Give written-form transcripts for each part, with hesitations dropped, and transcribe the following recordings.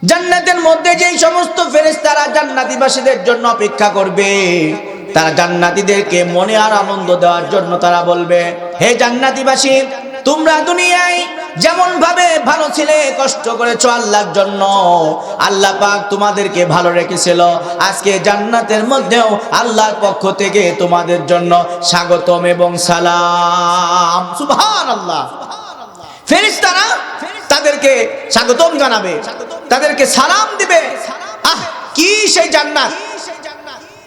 জান্নাতের মধ্যে যেই সমস্ত ফেরেশতারা জান্নাতীবাসীদের জন্য অপেক্ষা করবে, তারা জান্নাতীদেরকে মনে আর আনন্দ দেওয়ার জন্য তারা বলবে, হে জান্নাতীবাসী, তোমরা দুনিয়ায় যেমন ভাবে ভালো ছিলে, কষ্ট করেছো আল্লাহর জন্য, আল্লাহ পাক তোমাদেরকে ভালো রেখেছিল। আজকে জান্নাতের মধ্যেও আল্লাহর পক্ষ থেকে তোমাদের জন্য স্বাগতম এবং সালাম। সুবহানাল্লাহ। ফেরেশতারা তাদেরকে স্বাগতম জানাবে, তাদেরকে সালাম দিবে। আহ, কি সেই জান্নাত!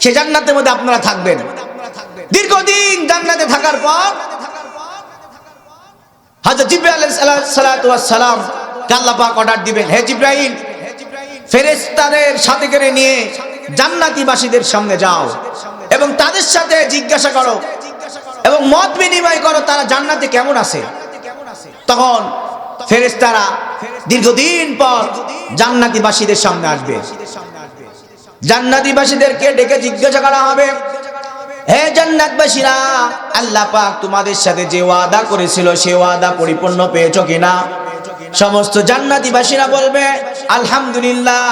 সেই জান্নাতের মধ্যে আপনারা থাকবেন। দীর্ঘদিন জান্নাতে থাকার পর হযরত জিবরাইল আলাইহিস সালাতু ওয়াস সালাম কে আল্লাহ পাক অর্ডার দিবেন, হে জিবরাইল, ফেরেশতাদের সাথে করে নিয়ে জান্নাতীবাসীদের সামনে যাও এবং তাদের সাথে জিজ্ঞাসা করো এবং মত বিনিময় করো তারা জান্নাতে কেমন আছে। তখন ফেরেশতারা দীর্ঘদিন পর জান্নাতীবাসীদের সামনে আসবে। জান্নাতীবাসীদেরকে ডেকে জিজ্ঞাসা করা হবে, হে জান্নাতবাসীরা, আল্লাহ পাক তোমাদের সাথে যে ওয়াদা করেছিল সে ওয়াদা পরিপূর্ণ পেয়েছো কিনা? সমস্ত জান্নাতীবাসীরা বলবে, আলহামদুলিল্লাহ,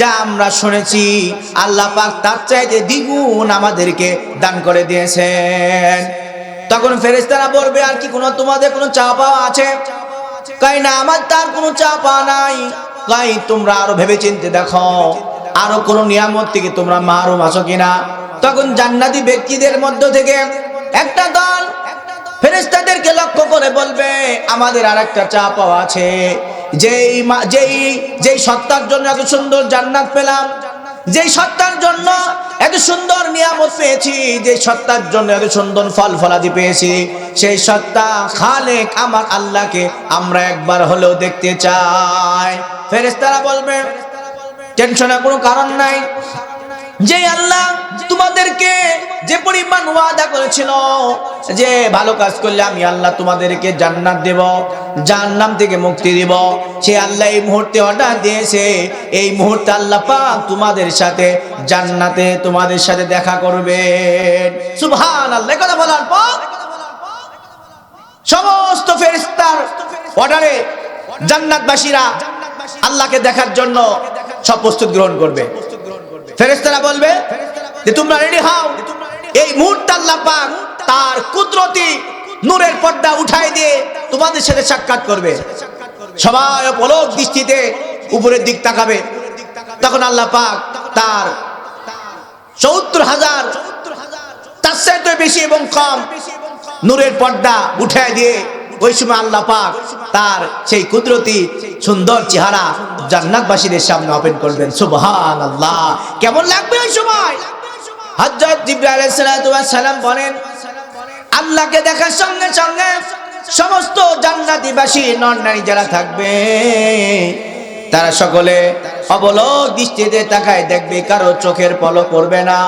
যা আমরা শুনেছি আল্লাহ পাক তার চাইতে দ্বিগুণ আমাদেরকে দান করে দিয়েছেন। তখন ফেরেশতারা বলবে, আর কি কোনো তোমাদের কোনো চাওয়া পাওয়া আছে? কই না, আমার তার কোনো চাওয়া পাওয়া নাই। কই তোমরা আরো ভেবে চিন্তে দেখো, আরো কোন নিয়ামত থেকে তোমরা মাহরুম আছো কিনা। তখন জান্নাতি ব্যক্তিদের মধ্য থেকে একটা দল ফেরেশতাদেরকে লক্ষ্য করে বলবে, আমাদের আরেকটা চাওয়া পাওয়া আছে। যেই সত্তার জন্য এত সুন্দর জান্নাত পেলাম, যেই সত্তার জন্য এত সুন্দর নিয়ামত পেয়েছি, যে সত্তার জন্য এত সুন্দর ফল ফলাদি পেয়েছি, সেই সত্তা খালেক আমার আল্লাহকে আমরা একবার হলেও দেখতে চাই। ফেরেশতারা বলবে, টেনশনের কোনো কারণ নাই। যে আল্লাহ তোমাদেরকে যে পরিমাণ ওয়াদা করেছিল যে ভালো কাজ করলে আমি আল্লাহ তোমাদেরকে জান্নাত দেব, জাহান্নাম থেকে মুক্তি দেব, সে আল্লাহ এই মুহূর্তে অর্ডার দিয়েছে, এই মুহূর্তে আল্লাহ পাক তোমাদের সাথে জান্নাতে তোমাদের সাথে দেখা করবেন। সুবহানাল্লাহ। কথা বলার পর সমস্ত ফেরেশতার অর্ডারে জান্নাতবাসীরা আল্লাহকে দেখার জন্য সব প্রস্তুত গ্রহণ করবে। ফেরেশতারা বলবে যে তোমরা রেডি হও, এই মুহূর্তে আল্লাহ পাক তার কুদরতি নূরের পর্দা উঠায় দিয়ে তোমাদের সাথে সাক্ষাৎ করবে। সবাই পলক দৃষ্টিতে উপরের দিক তাকাবে। তখন আল্লাহ পাক তার ৭০,০০০ তার চাইতে বেশি এবং কম নূরের পর্দা উঠায় দিয়ে ওই সময় আল্লাহ পাক তার সেই কুদরতি সুন্দর চেহারা জান্নাতবাসীদের সামনে ওপেন করবেন। সুবহানাল্লাহ। কেমন লাগবে ওই সময়? হযরত জিবরাইল আলাইহিস সালাম বলেন, আল্লাহকে দেখার সঙ্গে সঙ্গে সমস্ত জান্নাতীবাসী নর নারী যারা থাকবে তারা সকলে অবলোক দৃষ্টিতে তাকায় দেখবে, কারো চোখের পলক পড়বে না,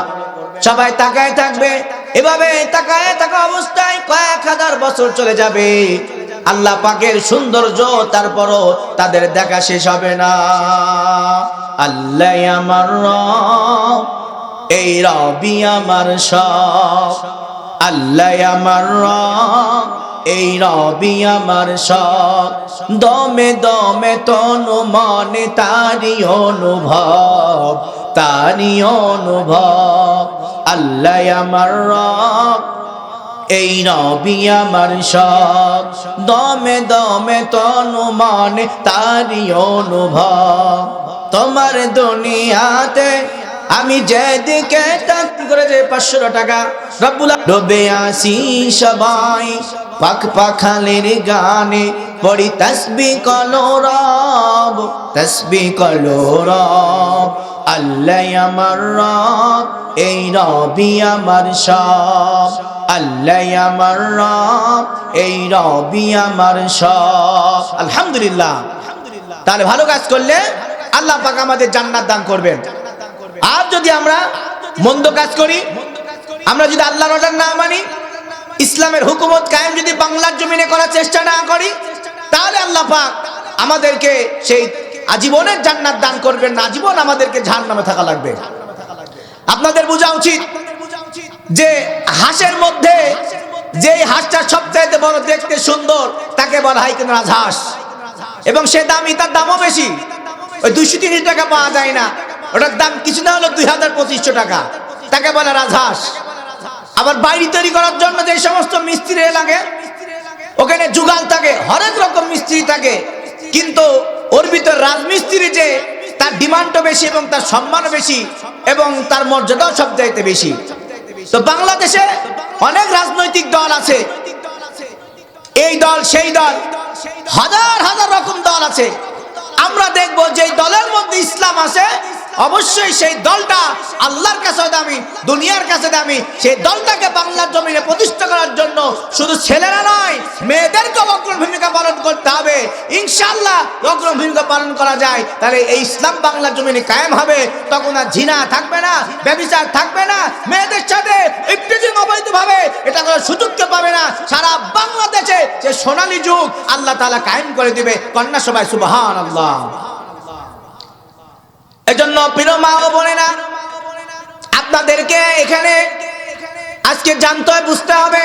সবাই তাকায় থাকবে। এভাবে তাকায় থাকা অবস্থায় কয়েক হাজার বছর চলে যাবে। আল্লাহ পাকের সৌন্দর্য তারপরও তাদের দেখা শেষ হবে না। আল্লাহ আমার রব, এই রবি আমার সব। আল্লাহ আমার রব, এই রবি আমার সব। দমে দমে তনু মনে তারি অনুভব, তারি অনুভব। আল্লাহ আমার রব, এই রবি আমার সব। দমে দমে তনু মনে তারি অনুভব। তোমার দুনিয়াতে আমি যেদিকে তাক করে যে ৫০০ টাকা রব্বুল ডুবে আসি সবাই পাখ পাখালের গানে পড়ি তাসবিহ কলো রব, তাসবিহ কলো রব। আল্লাহ আমার রব, এই রবি আমার সব। আল্লাহ আমার রব, এই রবি আমার সব। আলহামদুলিল্লাহ। তাহলে ভালো কাজ করলে আল্লাহ পাক আমাদের জান্নাত দান করবেন। আর যদি আমরা মন্দ কাজ করি, আমরা যদি আল্লাহর অর্ডার না মানি, ইসলামের হুকুমত কায়েম যদি বাংলার জমিনে করার চেষ্টা না করি, তাহলে আল্লাহ পাক আমাদেরকে সেই আজীবনের জান্নাত দান করবেন না, আজীবন আমাদেরকে জাহান্নামে থাকা লাগবে। আপনাদের বোঝা উচিত যে হাঁসের মধ্যে যে হাঁসটা সবচাইতে বড়, দেখতে সুন্দর, তাকে বলা হয় কিন্তু রাজহাঁস, এবং সে দামি, তার দামও বেশি। ওই 230 টাকা পাওয়া যায় না, ওটার দাম কিছু না হলো 2250 টাকা, তাকে বলে রাজহাঁস। আবার বাড়ি তৈরি করার জন্য যে সমস্ত মিস্ত্রি লাগে, ওখানে যুগাল থাকে, হরেক রকম মিস্ত্রি থাকে, কিন্তু ওর ভিতর রাজমিস্ত্রি যে তার ডিমান্ডও বেশি এবং তার সম্মানও বেশি এবং তার মর্যাদাও সবচাইতে বেশি। তো বাংলাদেশে অনেক রাজনৈতিক দল আছে, এই দল সেই দল, হাজার হাজার রকম দল আছে। আমরা দেখব যে দলের মধ্যে ইসলাম আছে, অবশ্যই সেই দলটা আল্লাহর কাছে দামি, দুনিয়ার কাছে দামি। সেই দলটাকে বাংলার জমিনে প্রতিষ্ঠা করার জন্য শুধু ছেলেরা নয়, মেয়েদেরকেও অগ্রণী ভূমিকা পালন করতে হবে। ইনশাআল্লাহ অগ্রণী ভূমিকা পালন করা যায়, তাহলে এই ইসলাম বাংলার জমিনে কায়েম হবে। তখন আর জিনা থাকবে না, ব্যভিচার থাকবে না, মেয়েদের সাথে ইফতিজিং অবৈধভাবে এটা কোনো সুযোগকে পাবে না। সারা বাংলাদেশে যে সোনালী যুগ আল্লাহ তাআলা কায়েম করে দিবে। কন্যা সবাই সুবহানাল্লাহ। এজন্য প্রিয় মা ও বোনেরা, আপনাদেরকে এখানে আজকে জানতে হবে, বুঝতে হবে,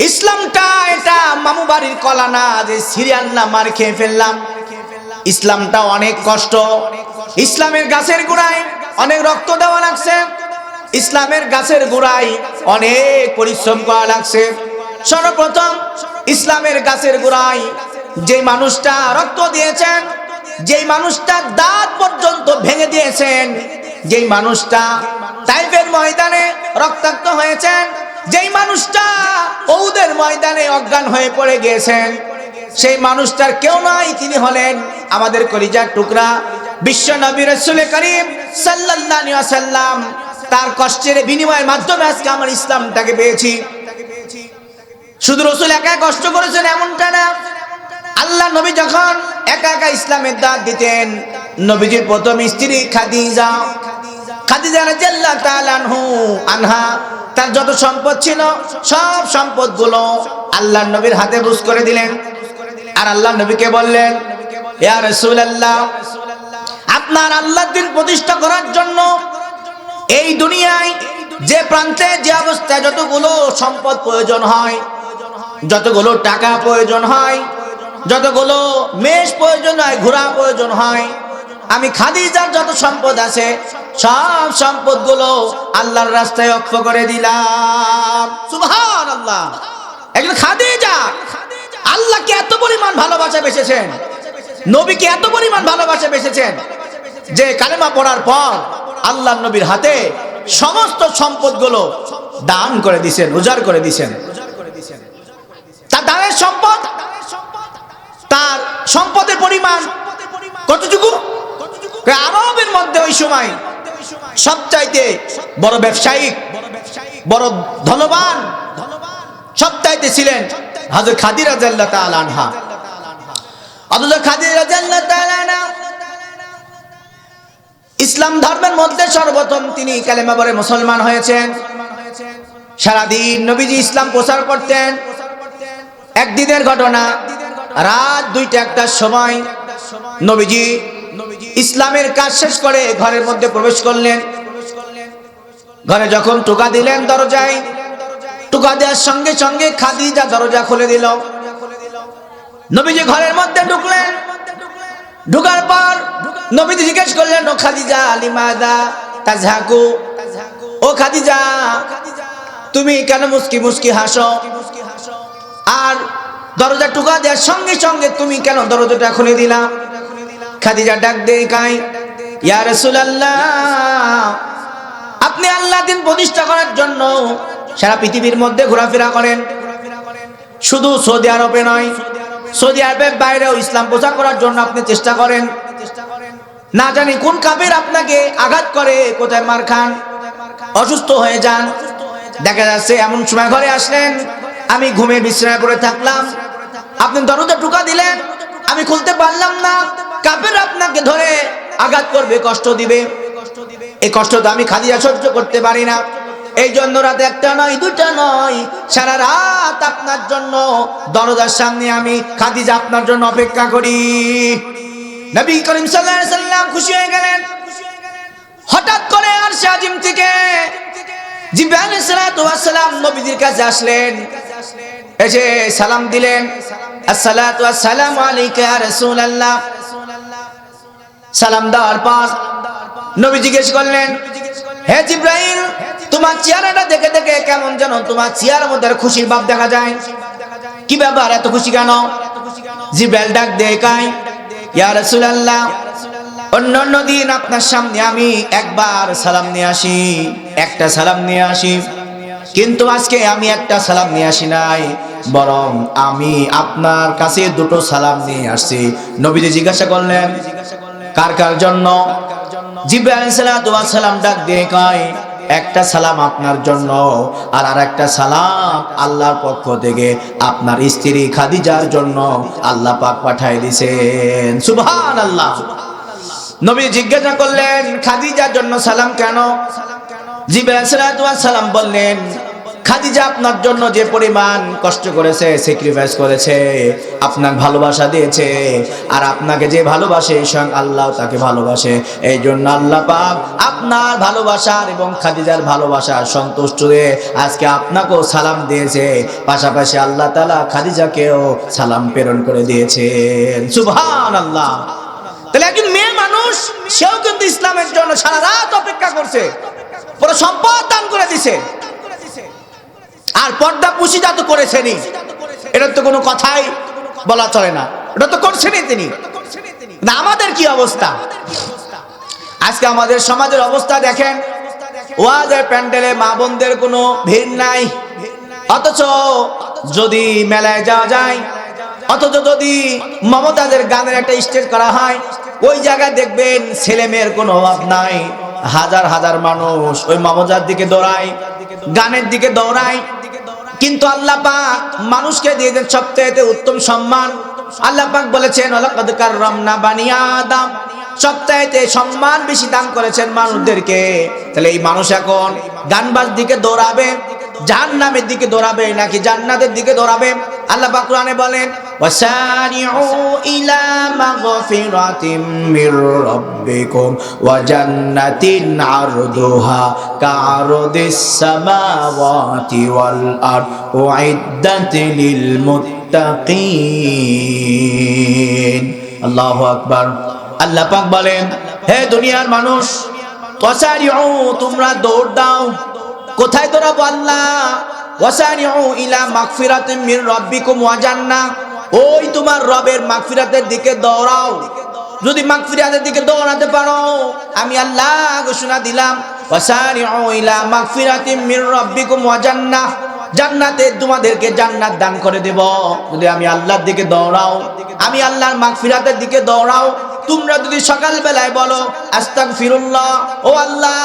ইসলামটা এটা মামু বাড়ির কলা না যে সিরিয়াল না মার খেয়ে ফেললাম। ইসলামটা অনেক কষ্ট। ইসলামের গাছের গোড়ায় অনেক রক্ত দেওয়া লাগছে, ইসলামের গাছের গোড়ায় অনেক পরিশ্রম করা লাগছে। সর্বপ্রথম ইসলামের গাছের গোড়ায় যে মানুষটা রক্ত দিয়েছেন, যেই মানুষটা দাঁত পর্যন্ত ভেঙে দিয়েছেন, যেই মানুষটা তাইফের ময়দানে রক্তাক্ত হয়েছেন, যেই মানুষটা উহুদের ময়দানে অজ্ঞান হয়ে পড়ে গিয়েছেন, সেই মানুষটার কেউ নাই, তিনি হলেন আমাদের কলিজার টুকরা বিশ্ব নবী রাসূল করিম সাল্লাল্লাহু আলাইহি ওয়াসাল্লাম। তার কষ্টের বিনিময়ের মাধ্যমে আজকে আমরা ইসলামটাকে পেয়েছি। শুধু রাসূল একা কষ্ট করেছেন এমনটা না। আল্লাহ নবী যখন একা একা ইসলামের দাওয়াত দিতেন, নবীজির প্রথম স্ত্রী খাদিজা রাদিয়াল্লাহু তাআলা আনহা, তার যত সম্পদ ছিল সব সম্পদগুলো আল্লাহর নবীর হাতে বুঝ করে দিলেন। আর আল্লাহর নবীকে বললেন, ইয়া রাসূলুল্লাহ, আপনার আল্লাহর দ্বীন প্রতিষ্ঠা করার জন্য এই দুনিয়ায় যে প্রান্তে যে অবস্থায় যতগুলো সম্পদ প্রয়োজন হয়, যতগুলো টাকা প্রয়োজন হয়, যতগুলো মেষ প্রয়োজন হয়, ঘোড়া প্রয়োজন হয়, আমি খাদিজার যত সম্পদ আছে সব সম্পদগুলো আল্লাহর রাস্তায় ওয়াকফ করে দিলাম। সুবহানাল্লাহ। একজন খাদিজা আল্লাহকে এত পরিমাণ ভালোবাসা বেসেছেন, নবীকে এত পরিমাণ ভালোবাসা বেসেছেন যে কালেমা পড়ার পর আল্লাহর নবীর হাতে সমস্ত সম্পদগুলো দান করে দিয়েছেন, উজাড় করে দিয়েছেন। তার দানের সম্পদ, তার সম্পদের পরিমাণ কতটুকু? আরবের মধ্যে ওই সময় সবচাইতে বড় ব্যবসায়িক, বড় ধনবান সবচাইতে ছিলেন হযরত খাদিজা রাদিয়াল্লাহু তাআলা আনহা। হযরত খাদিজা রাদিয়াল্লাহু তাআলা আনহা ইসলাম ধর্মের মধ্যে সর্বপ্রথম তিনি কালেমা পড়ে মুসলমান হয়েছেন। সারাদিন নবীজি ইসলাম প্রচার করতেন। একদিনের ঘটনা, রাত 2টা-1টার সময় নবীজি ইসলামের কাজ শেষ করে ঘরের মধ্যে প্রবেশ করলেন। ঘরে যখন টোকা দিলেন দরজায়, টোকা দেওয়ার সঙ্গে সঙ্গে খাদিজা দরজা খুলে দিল। নবীজি ঘরের মধ্যে ঢুকলেন। ঢুকার পর নবীজি জিজ্ঞেস করলেন, ও খাদিজা লিমাদা তাজহাকু, ও খাদিজা তুমি কেন মুস্কি মুস্কি হাসো? আর দরজা টোকা দেওয়ার সঙ্গে সঙ্গে তুমি কেন দরজাটা খুলে দিলা? খাদিজা ডাক দিয়ে কয়, ইয়া রাসূলুল্লাহ, আপনি আল্লাহর দ্বীন প্রতিষ্ঠা করার জন্য সারা পৃথিবীর মধ্যে ঘোরাফেরা করেন, শুধু সৌদি আরবে নয়, সৌদি আরবের বাইরেও ইসলাম প্রচার করার জন্য আপনি চেষ্টা করেন। না জানি কোন কাফের আপনাকে আঘাত করে, কোথায় মার খান, অসুস্থ হয়ে যান। দেখা যাচ্ছে এমন সময় ঘরে আসলেন, আমি ঘুমে বিশ্রামে পড়ে থাকলাম, আপনি দরজা টোকা দিলেন, আমি খুলতে পারলাম না, কাফের আপনাকে ধরে আঘাত করবে, কষ্ট দিবে। এই কষ্ট তো আমি খাদিজা সহ্য করতে পারি না। এই জন্য রাত 1টা নয়, 2টা নয়, সারা রাত আপনার জন্য দরজার সামনে আমি খাদিজা আপনার জন্য অপেক্ষা করি। নবী করিম সাল্লাল্লাহু আলাইহি সাল্লাম খুশি হয়ে গেলেন। হঠাৎ করে আরশে আজিম থেকে জিবরাইল আলাইহিস সালাতু ওয়াস সালাম নবীজির কাছে আসলেন, এসে সালাম দিলেন, আসসালাতু ওয়াস সালামু আলাইকা ইয়া রাসূলুল্লাহ। সালাম দেওয়ার পর নবী জিজ্ঞেস করলেন, হে জিবরাইল, তোমার চেহারাটা দেখে দেখে কেমন যেন তোমার চেহারার মধ্যে খুশির ভাব দেখা যায়, কি ব্যাপার, এত খুশি কেন? জিবরাইল ডাক দিয়ে কয়, ইয়া রাসূলুল্লাহ, অন্য দিন আপনার সামনে আমি একবার সালাম নিয়ে আসি, একটা সালাম নিয়ে আসি, কিন্তু আজকে আমি একটা সালাম নিয়ে আসি নাই, বরং আমি আপনার কাছে দুটো সালাম নিয়ে আসছি। নবীজি জিজ্ঞাসা করলেন, কার কার জন্য? জিবরাইল আলাইহিস সালাম ডাক দিয়ে কয়, একটা সালাম আপনার জন্য, আর আরেকটা সালাম আল্লাহর পক্ষ থেকে আপনার স্ত্রী খাদিজার জন্য আল্লাহ পাক পাঠিয়ে দিয়েছেন। সুবহানাল্লাহ। নবী জিজ্ঞাসা করলেন, খাদিজার জন্য সালাম কেন? জিবরাইল আলাইহিস সালাম বললেন, খাদিজা আপনার জন্য যে পরিমাণ কষ্ট করেছে, স্যাক্রিফাইস করেছে, আপনার ভালোবাসা দিয়েছে, আর আপনাকে যে ভালোবাসে স্বয়ং আল্লাহ তাকে ভালোবাসে, এই জন্য আল্লাহ পাক আপনার ভালোবাসার এবং খাদিজার ভালোবাসার সন্তুষ্ট হয়ে আজকে আপনাকেও সালাম দিয়েছে, পাশাপাশি আল্লাহ তাআলা খাদিজাকেও সালাম প্রেরণ করে দিয়েছেন। সুবহানাল্লাহ। তাহলে একজন মেয়ে মানুষ, সেও কিন্তু ইসলামের জন্য সারা রাত অপেক্ষা করছে, পুরো সম্পদ দান করে দিছে, আর পর্দা পুশিদা তো করেছেনই, এটা তো কোনো কথাই বলা চলে না, এটা তো করছেনই তিনি। না, আমাদের কি অবস্থা আজকে? আমাদের সমাজের অবস্থা দেখেন, ওয়াজের প্যান্ডেলে মা বোনদের কোনো ভিড় নাই, অথচ যদি মেলায় যাওয়া যায়, অথচ যদি মমতাজের গানের একটা স্টেজ করা হয়, ওই জায়গায় দেখবেন ছেলে মেয়ের কোনো অভাব নাই, হাজার হাজার মানুষ ওই মমতার দিকে দৌড়ায়, গানের দিকে দৌড়ায়। কিন্তু আল্লাহ পাক মানুষকে দিয়ে দেন সবচেয়ে উত্তম সম্মান। আল্লাহ পাক বলেছেন, ওয়ালাকাদ কাররামনা বানি আদম, সবচাইতে সম্মান বেশি দান করেছেন মানুষদেরকে। তাহলে এই মানুষ এখন গানবাজ দিকে দৌড়াবে, জাহান্নামের দিকে দৌড়াবে নাকি জান্নাতের দিকে দৌড়াবে? আল্লাহ পাক কোরআনে বলেন, ওয়াসারিউ ইলা মাগফিরাতিম মির রাব্বিকুম ওয়া জান্নাতিন আরদুহা কা'আরদিস সামাওয়াতি ওয়াল আরদ উইদ্দাত লিল মুত্তাকিন। আল্লাহু আকবার। আল্লাহ পাক বলেন, হে দুনিয়ার মানুষ, ওয়াসারিউ, তোমরা দৌড় দাও। কোথায় দৌড়াবো? আল্লাহ, ওয়াসারিউ ইলা মাগফিরাতিম মির রাব্বিকুম ওয়া জান্নাহ, ওই তোমার রবের মাগফিরাতের দিকে দৌড়াও। যদি মাগফিরাতের দিকে দৌড়াতে পারো, আমি আল্লাহ ঘোষণা দিলাম, ওয়াসারিউ ইলা মাগফিরাতিম মির রাব্বিকুম ওয়া জান্নাহ, জান্নাতে তোমাদেরকে জান্নাত দান করে দেব। যদি আমি আল্লাহর দিকে দৌড়াও, আমি আল্লাহর মাগফিরাতের দিকে দৌড়াও। তোমরা যদি সকাল বেলায় বলো আস্তাগফিরুল্লাহ, ও আল্লাহ,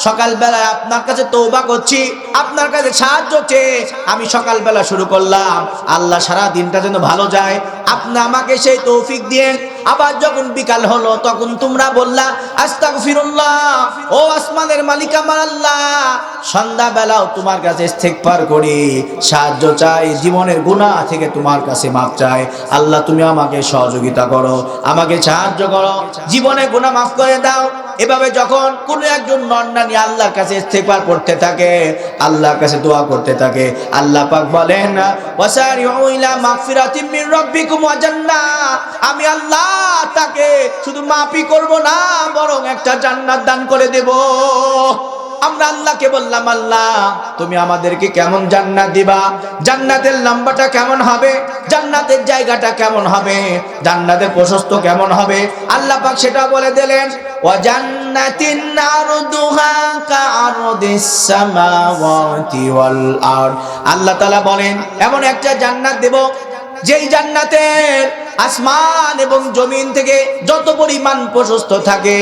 সকাল বেলায় আপনার কাছে তওবা করছি, আপনার কাছে সাহায্য চেয়ে আমি সকাল বেলা শুরু করলাম, আল্লাহ সারা দিনটা যেন ভালো যায়, আপনি আমাকে সেই তৌফিক দিয়েন। আবার যখন বিকাল হলো, তখন তোমরা বললা আস্তাগফিরুল্লাহ, ও আসমানের মালিক আমার আল্লাহ, সন্ধ্যা বেলাও তোমার কাছে ইস্তিগফার করি, সাহায্য চাই, জীবনের গুনাহ থেকে তোমার কাছে মাফ চাই। আল্লাহ, তুমি আমাকে সহযোগিতা করো, আমাকে সাহায্য করো, জীবনে গুনাহ মাফ করে দাও। এভাবে যখন কোনো একজন নন্নানি আল্লাহর কাছে ইস্তিগফার করতে থাকে, আল্লাহর কাছে দোয়া করতে থাকে, আল্লাহ পাক বলেন, ওয়াসারিউ ইলা মাগফিরাতিম মির রাব্বিকুম ওয়া জান্নাহ, আমি আল্লাহ তাকে শুধু মাফই করব না, বরং একটা জান্নাত দান করে দেব। আমরা আল্লাহকে বললাম, আল্লাহ তুমি আমাদেরকে কেমন জান্নাত দিবা, জান্নাতের লম্বাটা কেমন হবে, জান্নাতের জায়গাটা কেমন হবে, জান্নাতের প্রশস্ত কেমন হবে, আল্লাহ পাক সেটা বলে দিলেন, ওয়া জান্নাতিন আরদুহা কা'আরদিস সামাওয়াতি ওয়াল আরদ। আল্লাহ তাআলা বলেন, এমন একটা জান্নাত দেব যেই জান্নাতের আসমান এবং জমিন থেকে যত পরিমাণ প্রশস্ত থাকে,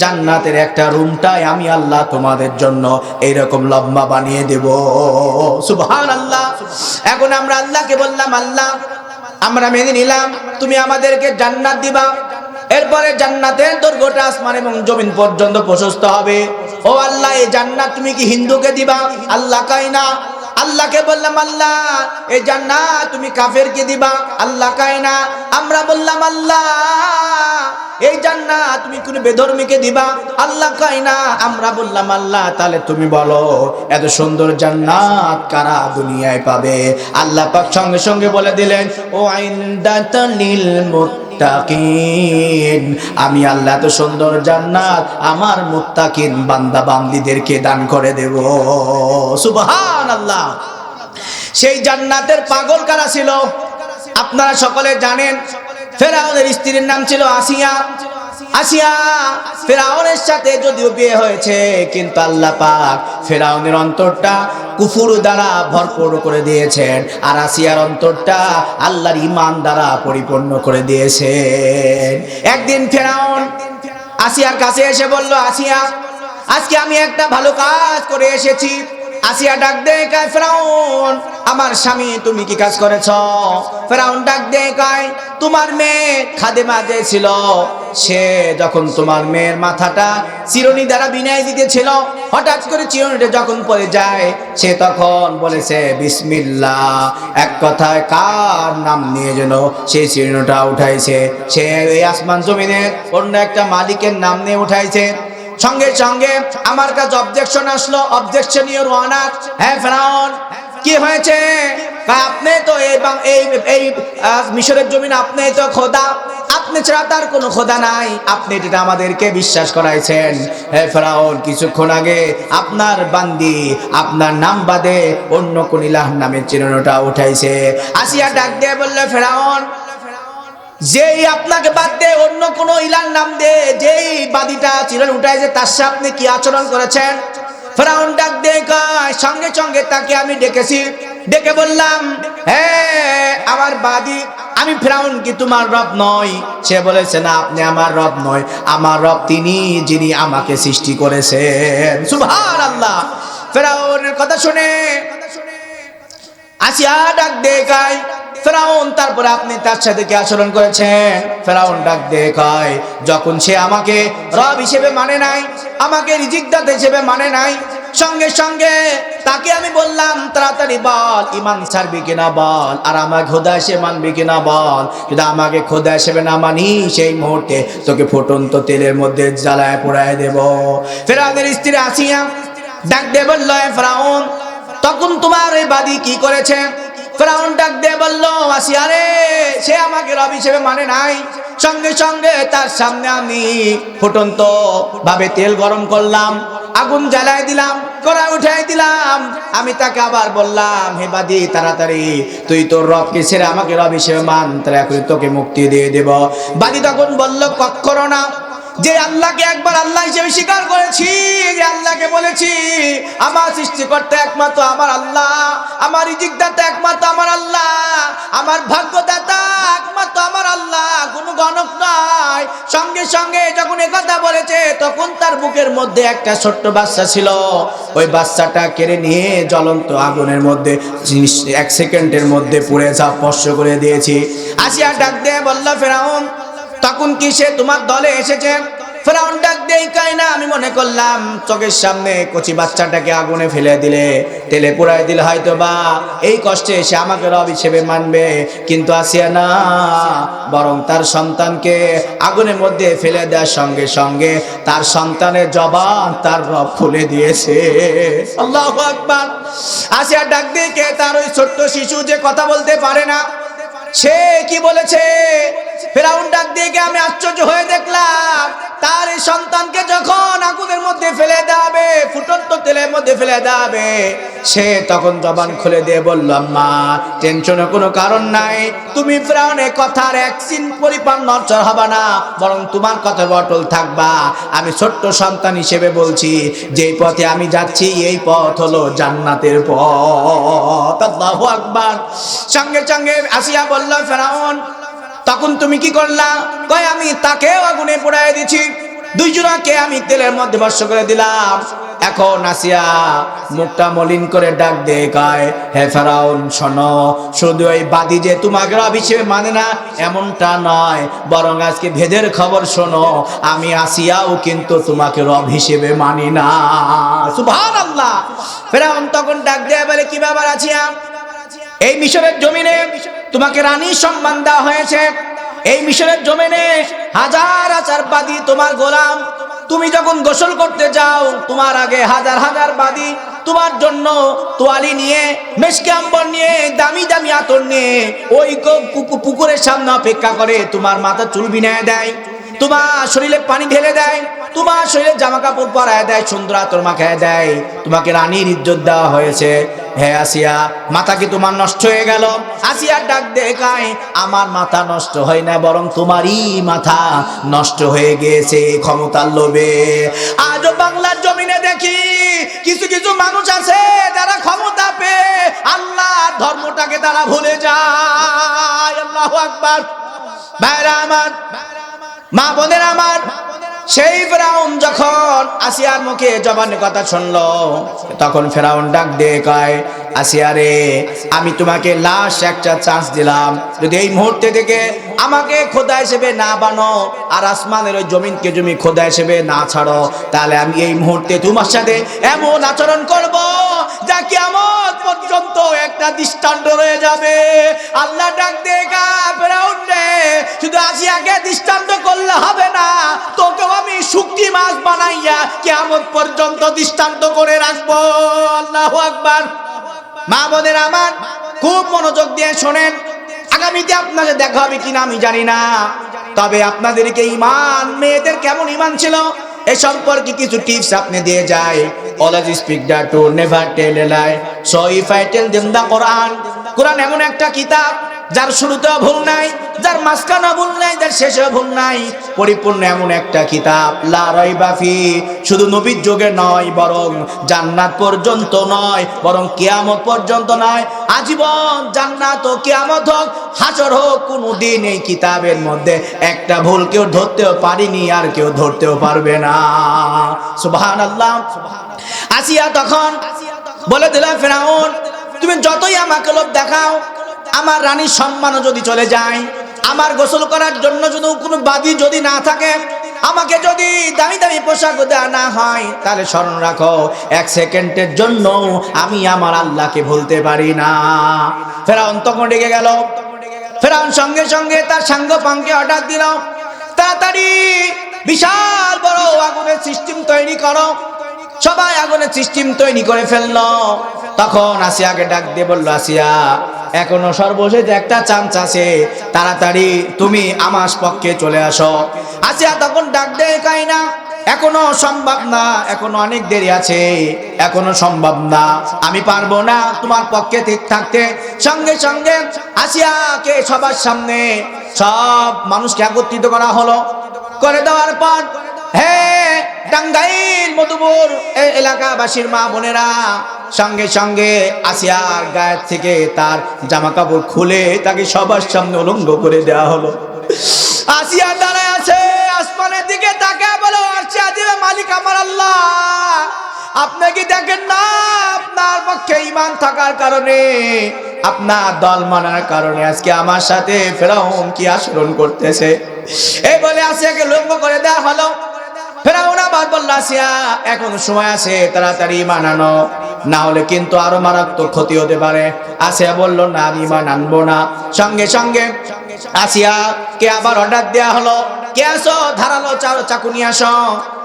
জান্নাতের একটা রুমটাই আমি আল্লাহ তোমাদের জন্য এইরকম লম্বা বানিয়ে দেব। সুবহানাল্লাহ। এখন আমরা আল্লাহকে বললাম, আল্লাহ আমরা মেনে নিলাম তুমি আমাদেরকে জান্নাত দিবা, এরপরে জান্নাতের দৈর্ঘ্যটা আসমান এবং জমিন পর্যন্ত প্রশস্ত হবে। ও আল্লাহ, এই জান্নাত তুমি কি হিন্দুকে দিবা? আল্লাহ কয় না। আল্লাহকে বললাম, আল্লাহ এই জান্নাত তুমি কাফেরকে দিবা? আল্লাহ কয় না। আমরা বললাম, আল্লাহ এই জান্নাত তুমি কোন বেধর্মীকে দিবা? আল্লাহ কয় না। আমরা বললাম, আল্লাহ তাহলে তুমি বলো এত সুন্দর জান্নাত কারা দুনিয়ায় পাবে? আল্লাহ পাক সঙ্গে সঙ্গে বলে দিলেন, ও ইনদাতাল লিল মুত্তাকিন, আমি আল্লাহ তো সুন্দর জান্নাত আমার মুত্তাকিন বান্দা বান্দীদেরকে দান করে দেব। সুবহানাল্লাহ। সেই জান্নাতের পাগল কারা ছিল আপনারা সকলে জানেন। ফেরাউনের স্ত্রীর নাম ছিল আসিয়া। আসিয়া ফেরাউনের সাথে যদিও বিয়ে হয়েছে, কিন্তু আল্লাহ পাক ফেরাউনের অন্তরটা কুফুর দ্বারা ভরপুর করে দিয়েছেন, আর আসিয়ার অন্তরটা আল্লাহর ঈমান দ্বারা পরিপূর্ণ করে দিয়েছেন। একদিন ফেরাউন আসিয়ার কাছে এসে বলল, আসিয়া আজকে আমি একটা ভালো কাজ করে এসেছি। আসিয়া ডাক দেয় কয়, ফেরাউন আমার স্বামী তুমি কি কাজ করেছ? ফেরাউন ডাক দেয় কয়, তোমার মেয়ে খাদেমা যে ছিল, সে যখন তোমার মেয়ের মাথাটা চিরুনি দ্বারা বিনাই দিতেছিল, হঠাৎ করে চিরুনিটা যখন পড়ে যায়, সে তখন বলেছে বিসমিল্লাহ। এক কথায় কার নাম নিয়ে যেন সেই চিরুনিটা উঠাইছে, সে এই আসমান জমিনের অন্য একটা মালিকের নাম নিয়ে উঠাইছে। সঙ্গে সঙ্গে আমার কাছে অবজেকশন আসলো, অবজেকশন ইওর অনার। হ্যাঁ ফেরাউন কি হয়েছে? আপনি তো এই মিশরের জমিন, আপনি তো খোদা, আপনি ছাড়া তার কোনো খোদা নাই, আপনি এটা আমাদেরকে বিশ্বাস করাইছেন। হে ফেরাউন কিছুক্ষণ আগে আপনার বান্দি আপনার নাম বাদে অন্য কোন ইলাহ নামের চিহ্নটা উঠাইছে। আসিয়া ডাক দিয়ে বললে, ফেরাউন যেই আপনাকে বাদ দিয়ে অন্য কোন ইলার নাম দিয়ে যেই বাদিটা চিরন উঠাইছে, তার সাথে আপনি কি আচরণ করেছেন? ফেরাউন ডাক দিয়ে কয়, সঙ্গে সঙ্গে তাকে আমি ডেকেছি, ডেকে বললাম, হ্যাঁ আমার বাদী, আমি ফেরাউন কি তোমার রব নই? সে বলেছে, না আপনি আমার রব নয়, আমার রব তিনি যিনি আমাকে সৃষ্টি করেছেন। সুবহানাল্লাহ। ফেরাউনের কথা শুনে আসিয়া ডাক দিয়ে কয়, ফেরাউন তারপরে আপনি তার সাথে কি আচরণ করেছেন? ফেরাউন ডাক দিয়ে কয়, যখন সে আমাকে রব হিসেবে মানে নাই, আমাকে রিজিকদাতা হিসেবে মানে নাই, সঙ্গে সঙ্গে তাকে আমি বললাম তাড়াতাড়ি বল ঈমান ছাড়বি কিনা বল, আর আমার খোদা হিসেবে মানবি কিনা বল। যদি আমাকে খোদা হিসেবে না মানি, সেই মুহূর্তে তোকে ফুটন্ত তেলের মধ্যে জ্বালায় পোড়ায় দেব। ফেরাউনের স্ত্রী আসিয়া ডাক দিয়ে বলল, ফেরাউন তখন তোমার এই বাদী কি করেছে? ফেরাউন ডাক দিয়ে বলল, আসিয়া রে, সে আমাকে রব হিসেবে মানে নাই, সঙ্গে সঙ্গে তার সামনে আমি ফুটন্ত ভাবে তেল গরম করলাম, আগুন জ্বালায় দিলাম, কড়া উঠাই দিলাম। আমি তাকে আবার বললাম, হে বাদী তাড়াতাড়ি তুই তোর রবকে ছেড়ে আমাকে রব হিসেবে মান, তাহলে এখন তোকে মুক্তি দিয়ে দেব। বাদী তখন বলল, কখনো না, যে আল্লাহকে একবার আল্লাহ হিসেবে স্বীকার করেছি, যে আল্লাহকে বলেছি আমার সৃষ্টিকর্তা একমাত্র আমার আল্লাহ, আমার রিজিকদাতা একমাত্র আমার আল্লাহ, আমার ভাগ্যদাতা একমাত্র আমার আল্লাহ, কোনো গণক নয়। সঙ্গে সঙ্গে যখন একথা বলেছে, তখন তার বুকের মধ্যে একটা ছোট্ট বাচ্চা ছিল, ওই বাচ্চাটা কেড়ে নিয়ে জ্বলন্ত আগুনের মধ্যে 1 সেকেন্ডের মধ্যে পুড়ে যা স্পর্শ করে দিয়েছি। আসিয়া ডাক দিয়ে বলল, ফেরাউন তখন কি সে তোমার দলে এসেছে? ফেরাউন ডাক দিয়ে কয়, না, আমি মনে করলাম চোখের সামনে কচি বাচ্চাটাকে আগুনে ফেলে দিলে, তেলে পোড়ায় দিলে হয়তো বা এই কষ্টে সে আমাকে রব হিসেবে মানবে, কিন্তু আসিয়া না, বরং তার সন্তানকে আগুনের মধ্যে ফেলে দেওয়ার সঙ্গে সঙ্গে তার সন্তানের জবান তার রব খুলে দিয়েছে। আল্লাহু আকবার। আসিয়া ডাক দিয়ে কে? তার ওই ছোট্ট শিশু যে কথা বলতে পারে না, সে কি বলেছে? ফেরাউন ডাক দিয়ে আমি আশ্চর্য হয়ে দেখলাম, তার এই সন্তানকে যখন আগুনের মধ্যে ফেলে দেবে, ফুটন্ত তেলের মধ্যে ফেলে দেবে, সে তখন জবান খুলে দিয়ে বলল, আম্মা টেনশনের কোনো কারণ নাই, তুমি ফেরাউনের কথার এক চিন পরিমাণ নড়চড় হবে না, বরং তোমার কথার অটল থাকবা। আমি ছোট্ট সন্তান হিসেবে বলছি, যেই পথে আমি যাচ্ছি এই পথ হলো জান্নাতের পথ। আল্লাহু আকবার। সঙ্গে সঙ্গে আসিয়া বলল, ফেরাউন তখন তুমি কি করলা? কয়, আমি তাকেও আগুনে পোড়ায় দিছি, দুইজনকে আমি তেলের মধ্যে ভস্ম করে দিলাম। এখন আসিয়া মুখটা মলিন করে ডাক দিয়ে কয়, হে ফেরাউন শোনো, শুধু ওই বাদী যে তোমাকে রব হিসেবে মানে না এমনটা নয়, বরং আজকে ভেদের খবর শোনো, আমি আসিয়াও কিন্তু তোমাকে রব হিসেবে মানি না। সুবহানাল্লাহ। ফেরাউন তখন ডাক দিয়ে বলে, কি ব্যাপার আসিয়া, এই মিশরের জমিনে তোমাকে রানী সম্মান দেওয়া হয়েছে, এই মিশরের জমিনে হাজার হাজার বাদী তোমার গোলাম, তুমি যখন গোসল করতে যাও তোমার আগে হাজার হাজার বাদী তোমার জন্য তোয়ালি নিয়ে, মেশকে আম্বর নিয়ে, দামি দামি আতর নিয়ে ওই পুকুরের সামনে অপেক্ষা করে, তোমার মাথা চুল বিনায় দেয়, তোমার শরীরে পানি ঢেলে দেয়, তোমার শরীরে জামা কাপড় পরায় দেয়, সুন্দর আতর মাখায় দেয়, তোমাকে রানীর ইজ্জত দেওয়া হয়েছে। হে আসিয়া, মাথা কি তোমার নষ্ট হয়ে গেল? আসিয়া ডাক দেখায়, আমার মাথা নষ্ট হয় না, বরং তোমারই মাথা নষ্ট হয়ে গিয়েছে ক্ষমতার লোভে। আজও বাংলার জমিনে দেখি কিছু কিছু মানুষ আছে যারা ক্ষমতা পেয়ে আল্লাহর ধর্মটাকে তারা ভুলে যায়। আল্লাহু আকবার। ভাইরা আমার, মা বোনের আমার, সেই ফেরাউন যখন আসিয়ার মুখে জবানের কথা শুনলো, তখন ফেরাউন ডাক দিয়ে কয়, আসিয়া রে, আমি তোমাকে লাস্ট একটা চান্স দিলাম, যদি এই মুহূর্তে থেকে আমাকে খোদা হিসেবে না বানো আর আসমানের ওই জমিনকে তুমি খোদা হিসেবে না ছাড়ো, তাহলে আমি এই মুহূর্তে তোমার সাথে এমন আচরণ করব যা কিয়ামত পর্যন্ত একটা দৃষ্টান্ত রয়ে যাবে। আল্লাহ ডাক দিয়ে কয়, ফেরাউন রে, শুধু আসিয়াকে দৃষ্টান্ত করলে হবে না, তোকেও আমি শুকটি মাছ বানাইয়া কিয়ামত পর্যন্ত দৃষ্টান্ত করে রাখবো। আল্লাহু আকবার। মা বোনের আমার, খুব মনোযোগ দিয়ে শোনেন। আগামীতে আপনাদের দেখা হবে কিনা আমি জানি না, তবে আপনাদেরকে ইমান, মেয়েদের কেমন ইমান ছিল এ সম্পর্কে কিছু টিপস আপনি দিয়ে যায়। Always speak the truth, never tell a lie. So if I tell them the Quran, কোরআন এমন একটা কিতাব যার শুরুতেও ভুল নাই, যার মাঝখানেও ভুল নাই, যার শেষেও ভুল নাই, পরিপূর্ণ এমন একটা কিতাব। লা রাইবা ফি, শুধু নবীর যুগে নয়, বরং জান্নাত পর্যন্ত নয়, বরং কিয়ামত পর্যন্ত নয়, আজীবন জান্নাত ও কিয়ামত হোক, হাসর হোক, কোনোদিন এই কিতাবের মধ্যে একটা ভুল কেউ ধরতেও পারিনি, আর কেউ ধরতেও পারবে না। সুবহানাল্লাহ। আসিয়া তখন বলে দিল, ফেরাউন, তুমি যতই আমাকে লোভ দেখাও, আমার রানীর সম্মানও যদি চলে যায়, আমার গোসল করার জন্য যদি কোনো বাদী যদি না থাকে, আমাকে যদি দামি দামি পোশাক দেওয়া না হয়, তাহলে স্মরণ রাখো, এক সেকেন্ডের জন্য আমি আমার আল্লাহকে ভুলতে পারি না। ফেরাউন তখন রেগে গেল। ফেরাউন সঙ্গে সঙ্গে তার সাঙ্গ পাঙ্কে অর্ডার দিল, তাড়াতাড়ি বিশাল বড় আগুনের সিস্টেম তৈরি করো। সবাই আগুনের সিস্টেম তৈরি করে ফেললো। তখন আসিয়াকে ডাক দিয়ে বলল, আসিয়া, এখনো সর্বশেষ একটা চান্স আছে, তাড়াতাড়ি তুমি আমার পক্ষে চলে আসো। আসিয়া তখন ডাক দেয়, কয় না, এখনো সম্ভব না, এখনো অনেক দেরি আছে, এখনো সম্ভব না, আমি পারবো না তোমার পক্ষে ঠিক থাকতে। সঙ্গে সঙ্গে আসিয়াকে সবার সামনে সব মানুষকে একত্রিত করা হলো। করে দেওয়ার পর, হে টাঙ্গাইল, মধুপুর এলাকাবাসীর মা বোনেরা, সঙ্গে সঙ্গে আসিয়ার গায়ের থেকে তার জামা কাপড় খুলে তাকে সবার সামনে উলঙ্গ করে দেওয়া হলো। আসিয়া দাঁড়ায় আছে, আসমানের দিকে তাকায় বলে, আসিয়া দিবে মালিক আমার আল্লাহ, আপনি কি দেখেন না আপনার পক্ষে ঈমান থাকার কারণে, আপনার দল মানার কারণে আজকে আমার সাথে ফেরাউন কি আচরণ করতেছে। এই বলে আসিয়াকে উলঙ্গ করে দেওয়া হলো। ফেরাউন আবার বলল, আসিয়া, এখন সময় আছে, তাড়াতাড়ি ঈমান আনো, না হলে কিন্তু আরো মারাত্মক ক্ষতি হতে পারে। আসিয়া বলল, না, আমি ঈমান আনবো না। সঙ্গে সঙ্গে আসিয়াকে আবার অর্ডার দেওয়া হলো, কে আসো, ধারালো চাকু নিয়ে আসো।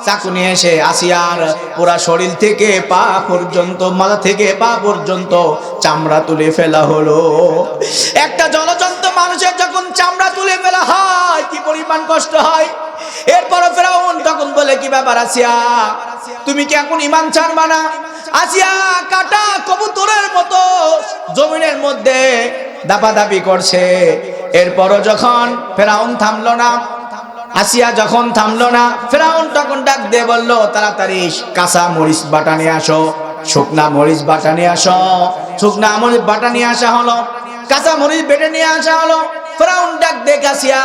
চাকু নিয়ে এসে আসিয়ার পুরা শরীর থেকে পা পর্যন্ত, মাথা থেকে পা পর্যন্ত চামড়া তুলে ফেলা হলো। একটা জলজন্ত মানুষের যখন চামড়া তুলে ফেলা হয় কি পরিমাণ কষ্ট হয়। এরপর ফেরাউন তখন বলে, কি ব্যাপার আসিয়া, তুমি কি এখন ঈমান ছাড়বা না? আসিয়া কাটা কবুতরের মতো জমিনের মধ্যে দাপাদাপি করছে। এরপরও যখন ফেরাউন থামলো না, আসিয়া যখন থামলো না, ফেরাউন তখন ডাক দিয়ে বলল, তাড়াতাড়ি কাঁচা মরিচ বাটা নিয়ে আসো, শুকনা মরিচ বাটা নিয়ে আসো। শুকনা মরিচ বাটা নিয়ে আসা হলো, কাঁচা মরিচ বেটে নিয়ে আসা হলো। ফেরাউন ডাক দেখে, আসিয়া,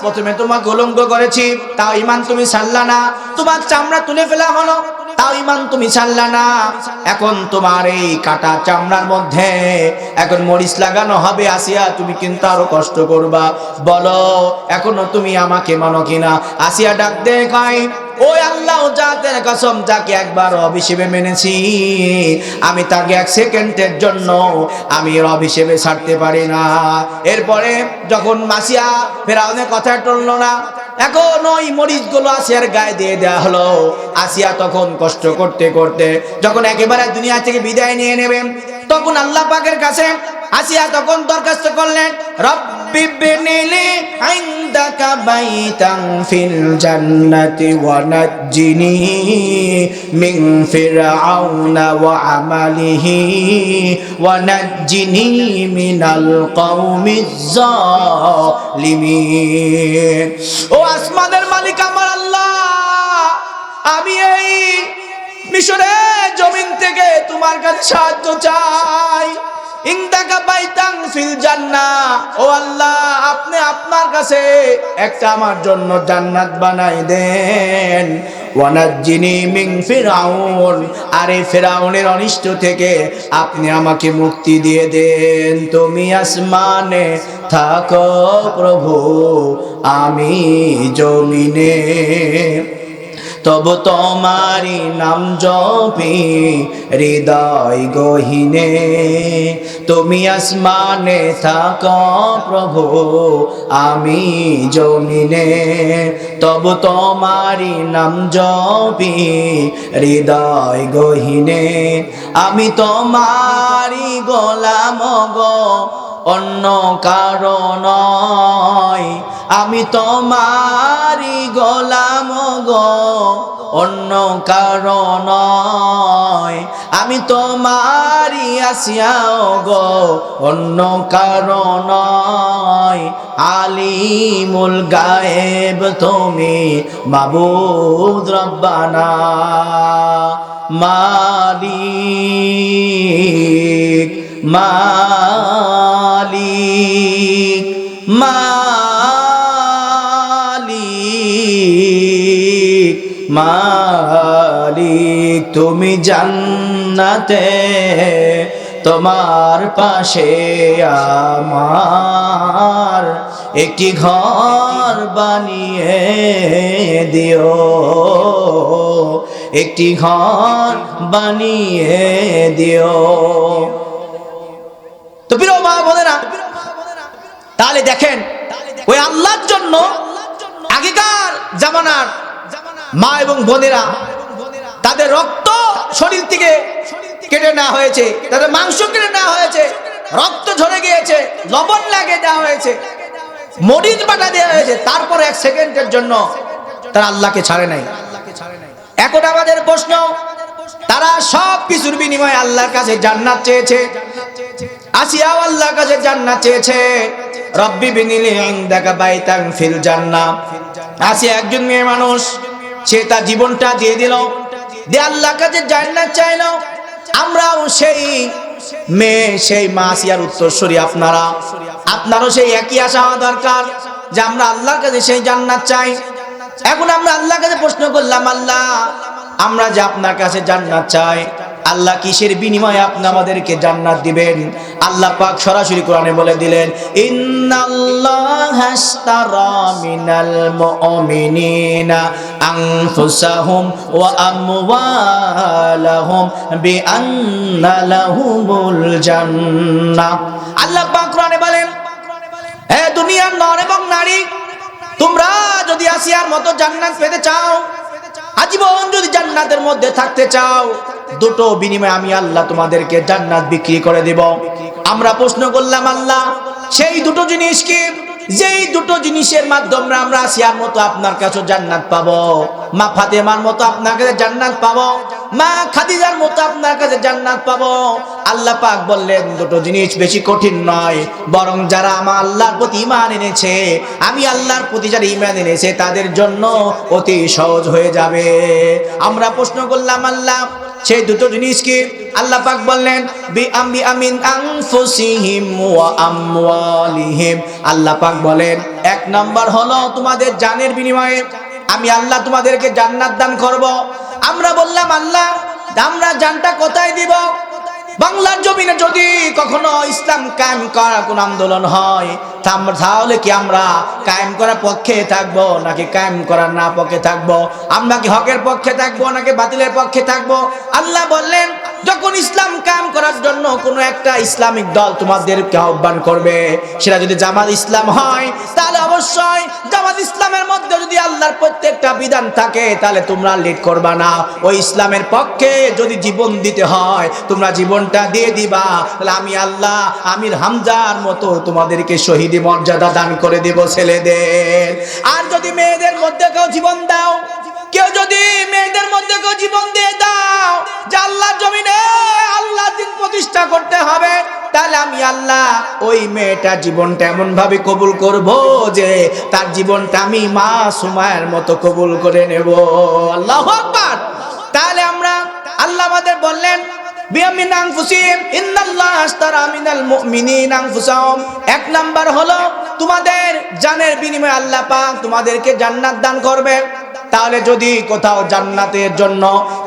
প্রথমে তোমাকে উলঙ্গ করেছি, তাও ঈমান তুমি ছাড়লা না, তোমার চামড়া তুলে ফেলা হলো, তাও ঈমান তুমি ছাড়লা না, এখন তোমার এই কাটা চামড়ার মধ্যে এখন মরিচ লাগানো হবে। আসিয়া, তুমি কিন্তু আরো কষ্ট করবা, বলো এখনো তুমি আমাকে মানো কিনা? আসিয়া ডাক দিয়ে কয়, ওই আল্লাহ জাতের কসম, যাকে একবার রব হিসেবে মেনেছি, আমি তাকে এক সেকেন্ডের জন্য আমি রব হিসেবে ছাড়তে পারি না। এরপরে যখন আসিয়া ফেরাউনের কথা টললো না, এখন ওই মরিচগুলো আসিয়ার গায়ে দিয়ে দেওয়া হলো। আসিয়া তখন কষ্ট করতে করতে যখন একেবারে দুনিয়া থেকে বিদায় নিয়ে নেবেন, তখন আল্লাহ পাকের কাছে আসিয়া তখন দরখাস্ত করলেন, রব্বি বিনিলি ইনদাকা বাইতান ফিল জান্নাতি ওয়া নাজ্জিনি মিন ফিরআউনা ওয়া আমালিহি ওয়া নাজ্জিনি মিনাল কওমিজ জালিমিন। ও আসমানের মালিক আমার আল্লাহ, আমি এই মিশরের জমিন থেকে তোমার কাছে সাহায্য চাই। ইনদাকা বাইতান ফিল জান্নাহ, ও আল্লাহ আপনি আপনার কাছে একটা আমার জন্য জান্নাত বানাই দেন। ওয়ানাজ্জিনি মিন ফিরআউন, আরে ফিরআউনের অনিষ্ট থেকে আপনি আমাকে মুক্তি দিয়ে দেন। তুমি আসমানে থাকো প্রভু, আমি জমিনে, তবু তোমারি নাম জপি হৃদয় গহীনে। তুমি আসমানে থাকো প্রভু, আমি জমিনে, তবু তোমারি নাম জপি হৃদয় গহীনে। আমি তোমারি গোলাম গো, অন্য কারণ নয়। আমি তোমারি গোলাম গো, অন্য কারণ নয়। আমি তোমারি আসিয়াও গো, অন্য কারণ নয়। আলিমুল গায়েব তুমি মাবুদ রব্বানা, মালিক মালিক মালিক মালিক। তুমি জান্নাতে তোমার পাশে আমার একটি ঘর বানিয়ে দিও, একটি ঘর বানিয়ে দিও। তো প্রিয় মা বোনেরা, তাহলে দেখেন ওই আল্লাহর জন্য আগেকার জামানার মা এবং বোনেরা তাদের রক্ত শরীর থেকে কেটে নেওয়া হয়েছে, তাদের মাংস কেটে নেওয়া হয়েছে, রক্ত ঝরে গিয়েছে, লবণ লাগিয়ে দেওয়া হয়েছে, মরিচ বাটা দেওয়া হয়েছে, তারপরে এক সেকেন্ডের জন্য তারা আল্লাহকে ছাড়ে নাই। এখন আমাদের প্রশ্ন, তারা সব কিছুর বিনিময়ে আল্লাহর কাছে জান্নাত চেয়েছে। আসিয়াও আল্লাহর কাছে জান্নাত চেয়েছে। রব্বি বিনিলি ইনদাকা বাইতান ফিল জান্নাহ। আসিয়া একজন মেয়ে মানুষ, সে তার জীবনটা দিয়ে দিল, দিয়ে আল্লাহর কাছে জান্নাত চাইলো। আমরাও সেই মেয়ে, সেই মা আসিয়ার উত্তরসূরি। আপনারও সেই একই আশা হওয়া দরকার যে আমরা আল্লাহর কাছে সেই জান্নাত চাই। এখন আমরা আল্লাহর কাছে প্রশ্ন করলাম, আল্লাহ আমরা যে আপনার কাছে জান্নাত চাই, আল্লাহ কিসের বিনিময়ে আপনি আমাদেরকে জান্নাত দিবেন? আল্লাহ পাক সরাসরি কোরআনে বলে দিলেন, ইন্নাল্লাহা আশতারা মিনাল মুমিনিনা আনফুসাহুম ওয়া আমওয়ালাহুম বিআন্না লাহুমুল জান্নাহ। আল্লাহ পাক কোরআনে বলেন, হে দুনিয়ার নর এবং নারী, তোমরা যদি আসিয়ার মতো জান্নাত পেতে চাও, আজীবন যদি জান্নাতের মধ্যে থাকতে চাও, দুটো বিনিময়ে আমি আল্লাহ তোমাদেরকে জান্নাত বিক্রি করে দেব। আমরা প্রশ্ন করলাম, আল্লাহ সেই দুটো জিনিস কি? যেই দুটো জিনিসের মাধ্যমে আমরা আসিয়ার মতো আপনার কাছে জান্নাত পাবো, মা ফাতেমার মতো আপনার কাছে জান্নাত পাবো, মা খাদিজার মতো আপনার কাছে জান্নাত পাবো। আল্লাহ পাক বললেন, দুটো জিনিস বেশি কঠিন নয়, বরং যারা আমার আল্লাহর প্রতি ঈমান এনেছে, আমি আল্লাহর প্রতি যারা ঈমান এনেছে, তাদের জন্য অতি সহজ হয়ে যাবে। আমরা প্রশ্ন করলাম, আল্লাহ সেই দুটো জিনিস কি? আল্লাহ পাক বললেন, বিআমিন আনফুসিহিম ওয়া আমওয়ালিহিম। আল্লাহ পাক বলেন, এক নাম্বার হলো তোমাদের জানের বিনিময়ে আমি আল্লাহ তোমাদেরকে জান্নাত দান করব। আমরা বললাম, আল্লাহ আমরা জানটা কোথায় দিব? বাংলার জমিনে যদি কখনো ইসলাম কায়েম করার কোন আন্দোলন হয়, তাহলে কি আমরা কায়েম করার পক্ষে থাকবো নাকি কায়েম করার না পক্ষে থাকবো? আমরা কি হকের পক্ষে থাকবো নাকি বাতিলের পক্ষে থাকবো? আল্লাহ বললেন, যখন ইসলাম কায়েম করার জন্য কোনো একটা ইসলামিক দল তোমাদেরকে আহ্বান করবে, সেটা যদি জামাত ইসলাম হয়, তাহলে অবশ্যই জামাত ইসলামের মধ্যে যদি আল্লাহর প্রত্যেকটা বিধান থাকে, তাহলে তোমরা লেট করবা না। ওই ইসলামের পক্ষে যদি জীবন দিতে হয়, তোমরা জীবনটা দিয়ে দিবা। তাহলে আমি আল্লাহ আমির হামজার মতো তোমাদেরকে শহীদি মর্যাদা দান করে দেব ছেলেদের। আর যদি মেয়েদের মধ্যে কেউ জীবন দাও, কেউ যদি মেয়েদের মধ্যে কেউ জীবন দিয়ে দাও যে আল্লাহর জমিনে আল্লাহ দিন প্রতিষ্ঠা করতে হবে, তাহলে আমি আল্লাহ ওই মেয়েটার জীবনটা এমন ভাবে কবুল করব যে তার জীবনটা আমি মা সুমায়ের মতো কবুল করে নেব। আল্লাহু আকবার। তাহলে আমরা আল্লাহ আমাদের বললেন বিয়ামিন আনফুসিহিম ইন্নাল্লাহ আশতারা মিনাল মুমিনিনা আনফুসাহুম। এক নাম্বার হলো তোমাদের জানের বিনিময়ে আল্লাহ পাক তোমাদেরকে জান্নাত দান করবে। তাহলে যদি কোথাও জান্নাতের জন্য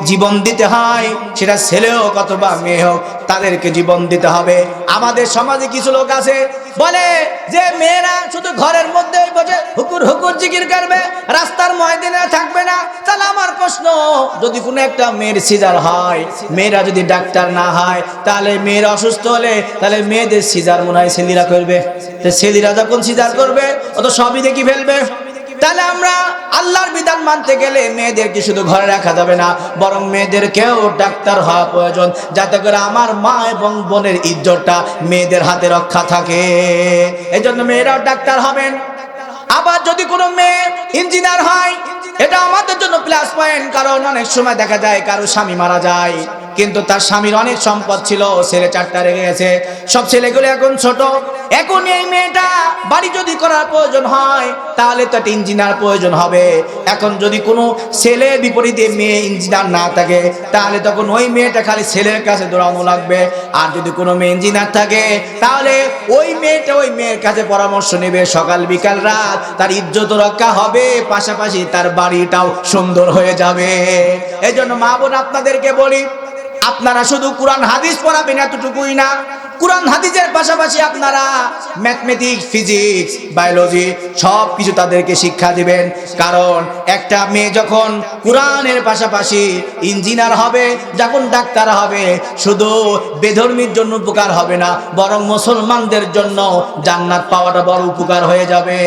জীবন দিতে হয়, সেটা ছেলে হোক অথবা মেয়ে হোক, তাদেরকে জীবন দিতে হবে। আমাদের সমাজে কিছু লোক আছে বলে যে মেয়েরা শুধু ঘরের মধ্যে বসে হুকুর হুকুর জিকির করবে, রাস্তার ময়দানে থাকবে না। তাহলে আমার প্রশ্ন, যদি কোনো একটা মেয়ের সিজার হয়, মেয়েরা যদি ডাক্তার না হয়, তাহলে মেয়েরা অসুস্থ হলে তাহলে মেয়েদের সিজার মনে হয় ছেলেরা করবে। তো ছেলেরা যখন সিজার করবে ও তো সবই দেখি ফেলবে। তাহলে আমরা আল্লাহর বিধান মানতে গেলে মেয়েদেরকে শুধু ঘরে রাখা যাবে না, বরং মেয়েদেরকেও ডাক্তার হওয়া প্রয়োজন, যাতে করে আমার মা এবং বোনের ইজ্জতটা মেয়েদের হাতে রক্ষা থাকে। এই জন্য মেয়েরাও ডাক্তার হবেন। আবার যদি কোনো মেয়ে ইঞ্জিনিয়ার হয়, এটা আমাদের জন্য প্লাস পয়েন্ট। কারণ অনেক সময় দেখা যায় কারো স্বামী মারা যায়, কিন্তু তার স্বামীর অনেক সম্পদ ছিল, ছেলে 4টা রেখে গেছে, সব ছেলেগুলো এখন ছোট। এখন এই মেয়েটা বাড়ি যদি করার প্রয়োজন হয়, তাহলে তো একটা ইঞ্জিনিয়ার প্রয়োজন হবে। এখন যদি কোনো ছেলের বিপরীতে মেয়ে ইঞ্জিনিয়ার না থাকে, তাহলে তখন ওই মেয়েটা খালি ছেলের কাছে দৌড়ানো লাগবে। আর যদি কোনো মেয়ে ইঞ্জিনিয়ার থাকে, তাহলে ওই মেয়েটা ওই মেয়ের কাছে পরামর্শ নেবে সকাল বিকাল রাত, তার ইজ্জত রক্ষা হবে, পাশাপাশি তার বাড়িটাও সুন্দর হয়ে যাবে। এই জন্য মা বোন আপনাদেরকে বলি, আপনারা শুধু কোরআন হাদিস পড়াবেন এতটুকুই না, কোরআন হাদিসের পাশাপাশি আপনারা ম্যাথমেটিক্স, ফিজিক্স, বায়োলজি সব কিছু তাদেরকে শিক্ষা দিবেন। কারণ একটা মেয়ে যখন কোরআনের পাশাপাশি ইঞ্জিনিয়ার হবে, যখন ডাক্তার হবে, শুধু বেধর্মীর জন্য উপকার হবে না, বরং মুসলমানদের জন্য জান্নাত পাওয়াটা বড় উপকার হয়ে যাবে।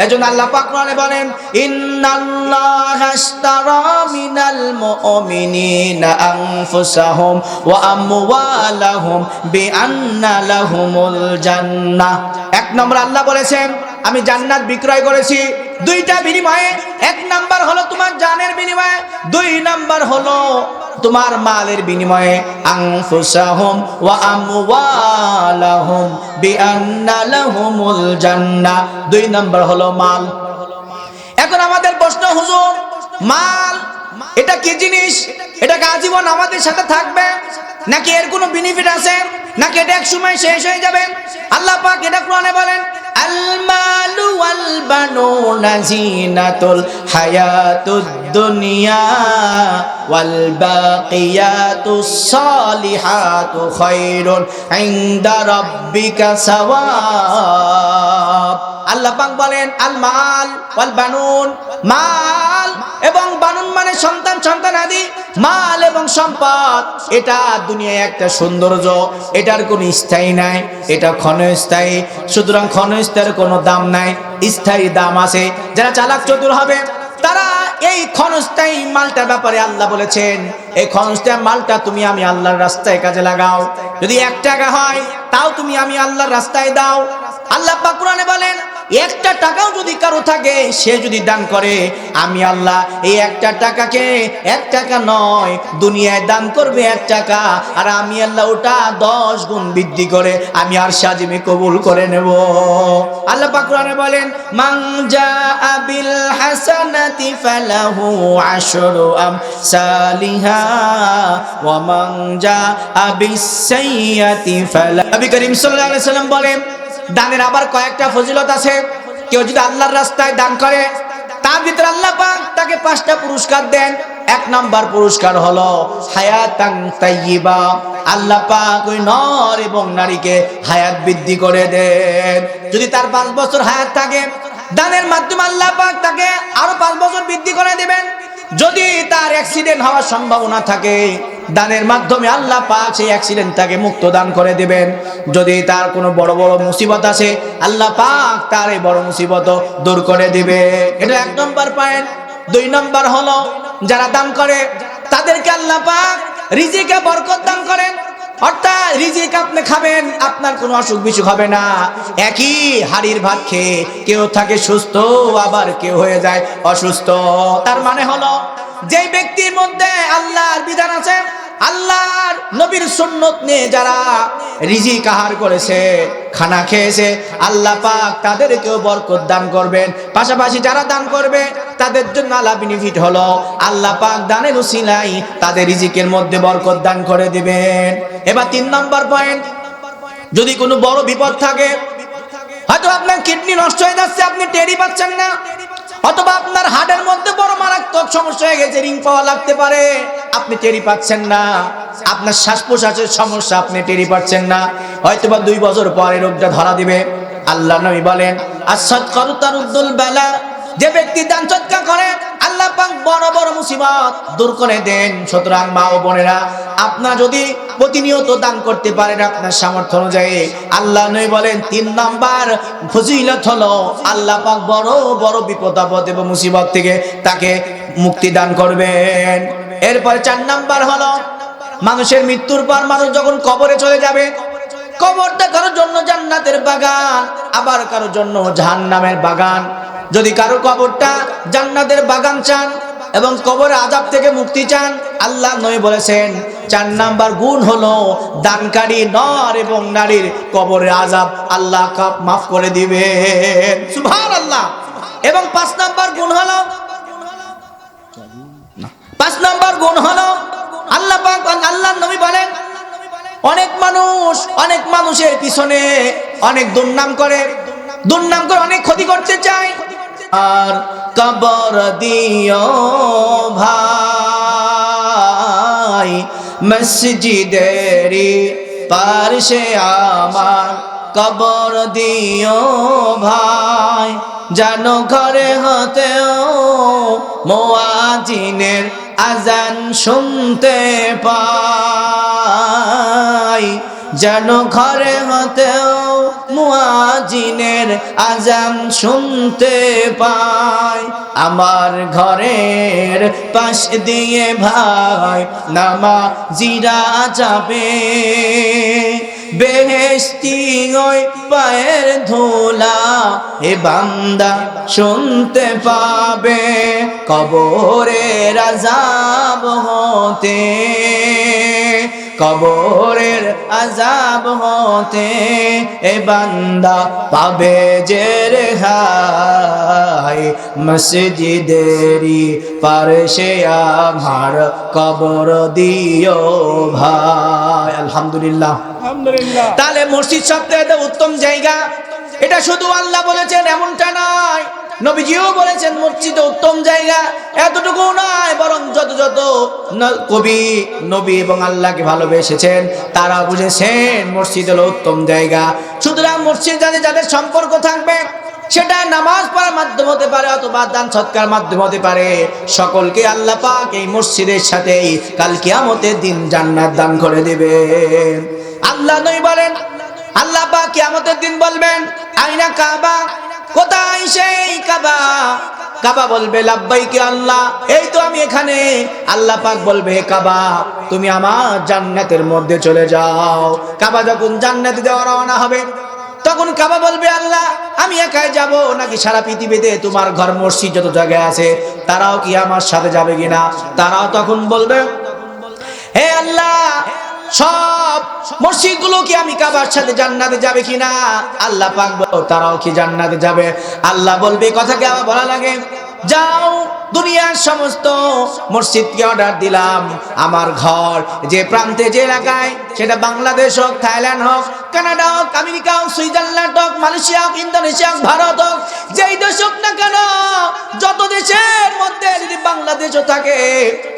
এজন্য আল্লাহ পাক কোরআনে বলেন, ইন্নাল্লাহা আশতারা মিনাল মুমিনিনা আনফুসাহুম ওয়া আমওয়ালাহুম বিআন্না লাহুমুল জান্নাহ। এক নম্বর আল্লাহ বলেছেন আমি জান্নাত বিক্রয় করেছি দুইটা বিনিময়ে। এক নাম্বার হলো তোমার জানের বিনিময়ে, 2 নাম্বার হলো তোমার মালের বিনিময়ে। আনফুসাহুম ওয়া আমওয়ালাহুম বিআন্না লাহুমুল জান্নাহ, 2 নাম্বার হলো মাল। এখন আমাদের প্রশ্ন, হুজুর মাল এটা কি জিনিস? এটা কি আজীবন আমাদের সাথে থাকবে, নাকি এর কোনো বেনিফিট আছে, নাকি এটা এক সময় শেষ হয়ে যাবে? আল্লাহ পাক এটা কোরআনে বলেন, আল মালু ওয়াল বানুনা জিনাতুল হায়াতুদ দুনিয়া ওয়াল বাকিয়াতুস সালিহাতু খায়রুন ইনদা রাব্বিকা সাওয়াব। আল্লাহ পাক বলেন আল মাল ওয়াল বানুন, মাল এবং বানুন মানে সন্তান, সন্তানাদি। মাল এবং সম্পদ এটা দুনিয়ায় একটা সৌন্দর্য, এটার কোনো স্থায়ী নাই, এটা ক্ষণস্থায়ী। সুতরাং ক্ষণস্থায়ীর কোনো দাম নাই, স্থায়ী দাম আছে। যারা চালাক চতুর হবে তারা এই ক্ষণস্থায়ী মালটার ব্যাপারে আল্লাহ বলেছেন, এই ক্ষণস্থায়ী মালটা তুমি আমি আল্লাহর রাস্তায় কাজে লাগাও। যদি 1 টাকা হয় তাও তুমি আমি আল্লাহর রাস্তায় দাও। আল্লাহ পাক কোরআনে বলেন 1টা টাকাও যদি কারো থাকে, সে যদি দান করে, আমি আল্লাহ এই 1টা টাকাকে 1 টাকা নয় দুনিয়ায় দান করবে 1 টাকা, আর আমি আল্লাহ ওটা 10 গুণ বৃদ্ধি করে আমি আর সাজিমে কবুল করে নেব। আল্লাহ পাক কোরআনে বলেন মান জাআ বিল হাসানাতি ফালাহু আশরু আমসালিহা ওয়া মান জাআ বিস সাইয়্যাতি ফালা। নবী করিম সাল্লাল্লাহু আলাইহি সাল্লাম বলেন দানের আবার কয়েকটা ফজিলত আছে। কেউ যদি আল্লাহর রাস্তায় দান করে, তার ভিতরে আল্লাহ পাক তাকে 5টা পুরস্কার দেন। 1 নাম্বার পুরস্কার হলো হায়াতান তাইয়্যিবা, আল্লাহ পাক ওই নর এবং নারীকে হায়াত বৃদ্ধি করে দেন। যদি তার 5 বছর হায়াত থাকে, দানের মাধ্যমে আল্লাহ পাক তাকে আরো 5 বছর বৃদ্ধি করে দিবেন। যদি তার অ্যাক্সিডেন্ট হওয়ার সম্ভাবনা থাকে, দানের মাধ্যমে আল্লাহ পাক সেই অ্যাক্সিডেন্ট থেকে মুক্ত দান করে দিবেন। যদি তার কোনো বড় বড় মুসিবত আছে আল্লাহ পাক তার এই বড় মুসিবত দূর করে দিবে। এটা 1 নম্বর পয়েন্ট। 2 নম্বর হলো যারা দান করে তাদেরকে আল্লাহ পাক রিজিকে বরকত দান করেন। অর্থাৎ রিজিক আপনি খাবেন, আপনার কোনো অসুখ বিসুখ হবে না। একই হাড়ির ভাত খেয়ে কেউ থাকে সুস্থ, আবার কেউ হয়ে যায় অসুস্থ। তার মানে হলো যেই ব্যক্তির মধ্যে আল্লাহর বিধান আছে, আল্লাহর নবীর সুন্নত নিয়ে যারা রিজিক আহার করেছে, খানা খেয়েছে, আল্লাহ পাক তাদেরকেও বরকত দান করবেন। পাশাপাশি যারা দান করবে তাদের জন্য আলাদা বেনিফিট হলো আল্লাহ পাক দানের উসিলাই তাদের রিজিকের মধ্যে বরকত দান করে দিবেন। এবার 3 নম্বর পয়েন্ট, যদি কোনো বড় বিপদ থাকে, হয়তো আপনার কিডনি নষ্ট হয়ে যাচ্ছে, আপনি টেরই পাচ্ছেন না, অথবা আপনার হার্টের মধ্যে বড় মারাত্মক সমস্যা হয়ে গেছে, রিং পাওয়া লাগতে পারে, আপনি টেরি পাচ্ছেন না, আপনার শ্বাস প্রশ্বাসের সমস্যা, আপনি টেরি পাচ্ছেন না, হয়তোবা 2 বছর পরে রোগটা ধরা দিবে। আল্লাহ নবী বলেন আস-সাদকাতু তারুদ্দুল বালা, যে ব্যক্তি দান সদকা করে আল্লাহ পাক বড় বড় মুসিবত দূর করে দেন। সুতরাং মা ও বোনেরা, আপনারা যদি প্রতিনিয়ত দান করতে পারেন আপনার সামর্থ্য অনুযায়ী, আল্লাহ নবী বলেন 3 নম্বর ফজিলত হলো আল্লাহ পাক বড় বড় বিপদ আপদ এবং মুসিবত থেকে তাকে মুক্তি দান করবেন। এরপর 4 নম্বর হলো মানুষের মৃত্যুর পর মানুষ যখন কবরে চলে যাবে, কবরটা কারোর জন্য জান্নাতের বাগান, আবার কারোর জন্য জাহান্নামের বাগান। যদি কারো কবরটা জান্নাতের বাগান চান এবং কবরের আযাব থেকে মুক্তি চান, আল্লাহ নবী বলেছেন 4 নাম্বার গুণ হলো দানকারী নর এবং নারীর কবরের আযাব আল্লাহ মাফ করে দিবেন। সুবহানাল্লাহ। এবং 5 নাম্বার গুণ হলো আল্লাহ পাক আল্লাহর নবী বলেন অনেক মানুষের পিছনে অনেক দুর্নাম করে অনেক ক্ষতি করতে চায়, আর কবর দিও ভাই মসজিদেরি পাশে আমার, কবর দিও ভাই জানো ঘরে হতেও মুয়াজ্জিনের আজান শুনতে পাই, জানো ঘরে হতেও মুয়াজ্জিনের আজান শুনতে পাই। আমার ঘরের পাশ দিয়ে ভাই নামাজিরা যাবে, বেহেশতি ওই পায়ের ধুলা এ বান্দা শুনতে পাবে, কবরের আযাব হতে, কবরের আযাব হতে এ বান্দা পাবে যে রেহাই, মসজিদেরি পাশে আমার কবর দিও ভাই। আলহামদুলিল্লাহ। তাহলে মসজিদ সবচেয়ে উত্তম জায়গা, এটা শুধু আল্লাহ বলেছেন এমনটা নয়, নবীজিও বলেছেন মসজিদ উত্তম জায়গা। এতটুকু নয়, বরং যত কবি নবী এবং আল্লাহকে ভালোবেসেছেন তারা বুঝেছেন মসজিদ হলো উত্তম জায়গা। সুতরাং মসজিদ যাদের সম্পর্ক থাকবে, সেটা নামাজ পড়ার মাধ্যমে হতে পারে অথবা দান সৎকার মাধ্যমে হতে পারে, সকলকে আল্লাহ পাক এই মসজিদের সাথেই কাল কিয়ামতের দিন জান্নাত দান করে দেবেন। আল্লাহ নবী বলেন, আল্লাহ পাক কিয়ামতের দিন বলবেন আইনা কাবা, কোথায় সেই কাবা? কাবা বলবে লাব্বাইক আল্লাহ, এই তো আমি এখানে। আল্লাহ পাক বলবে কাবা তুমি আমার জান্নাতের মধ্যে চলে যাও। কাবা যখন জান্নাতে যাওয়া রওনা হবে, তখন কাবা বলবে আল্লাহ আমি একাই যাব নাকি সারা পৃথিবীতে তোমার ঘর মসজিদ যত জায়গায় আছে তারাও কি আমার সাথে যাবে কিনা? তারাও তখন বলবে হে আল্লাহ সব মসজিদগুলো কি আমি কাবার সাথে জান্নাতে যাবে কিনা? আল্লাহ পাক বলবে তারাও কি জান্নাতে যাবে? আল্লাহ বলবে কথা কি আবার বলা লাগে, যাও দুনিয়ার সমস্ত মসজিদকে অর্ডার দিলাম, আমার ঘর যে প্রান্তে যে এলাকায়, সেটা বাংলাদেশ হোক, থাইল্যান্ড হোক, কানাডা হোক, আমেরিকা হোক, সুইজারল্যান্ড হোক, মালয়েশিয়া হোক, ইন্দোনেশিয়া হোক, ভারত হোক, যেই দেশ হোক না কেন, যত দেশের মধ্যে যদি বাংলাদেশও থাকে,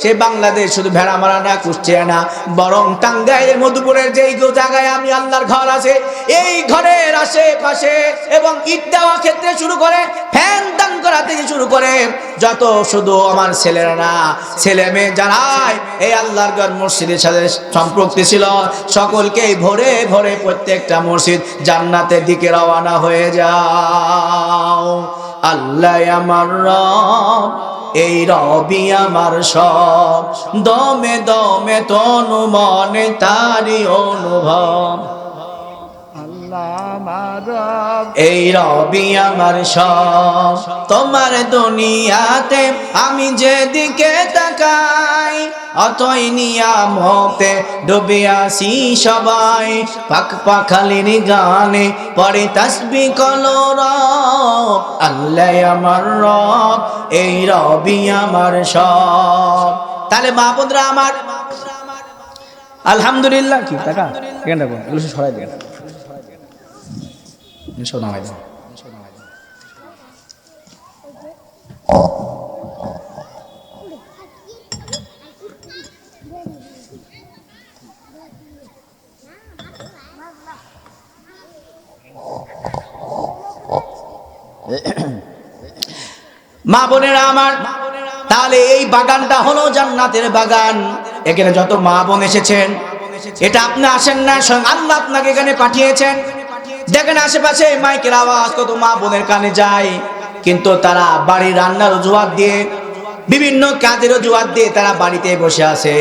সেই বাংলাদেশ শুধু ভেড়ামারা না, কুষ্টিয়া না, বরং টাঙ্গাইলের মধুপুরের যেই জায়গায় আমি আল্লাহর ঘর আছে, এই ঘরের আশেপাশে এবং ইট দেওয়া ক্ষেত্রে শুরু করে, ফ্যান দান করা থেকে শুরু করে যত শুধু আমার ছেলেরা না, ছেলে মেয়ে যারাই এই আল্লাহর ঘর মসজিদের সাথে সম্পৃক্ত ছিল, সকলকেই ভরে ভরে প্রত্যেকটা মসজিদ জান্নাতের দিকে রওনা হয়ে যাও। আল্লাহ আমার রব, এই রবি আমার সব, দমে দমে তনু মনে তারি অনুভব। এই রবি আমার সব, তোমার দুনিয়াতে আমি যেদিকে তাকাই, অতই নিয়ামতে ডুবে আসি সবাই। পাক পাখালির গানে পরে তাসবিহ কলরব, আল্লাহ আমার রব, এই রবি আমার সব। তাহলে মা বোনরা আমার, আলহামদুলিল্লাহ কি টাকা এখানটা এগুলো সরাই দেন, সব নামাই দেন। মা বোনেরা আমার, তাহলে এই বাগানটা হলো জান্নাতের বাগান। এখানে যত মা বোন এসেছেন, এটা আপনি আসেন না, স্বয়ং আল্লাহ আপনাকে এখানে পাঠিয়েছেন। দেখেন আশেপাশে মাইকের আওয়াজ কত মা বোনের কানে যায়, কিন্তু তারা বাড়ির রান্নার অজুহাত দিয়ে, বিভিন্ন কাজের অজুহাত দিয়ে তারা বাড়িতে বসে আছে।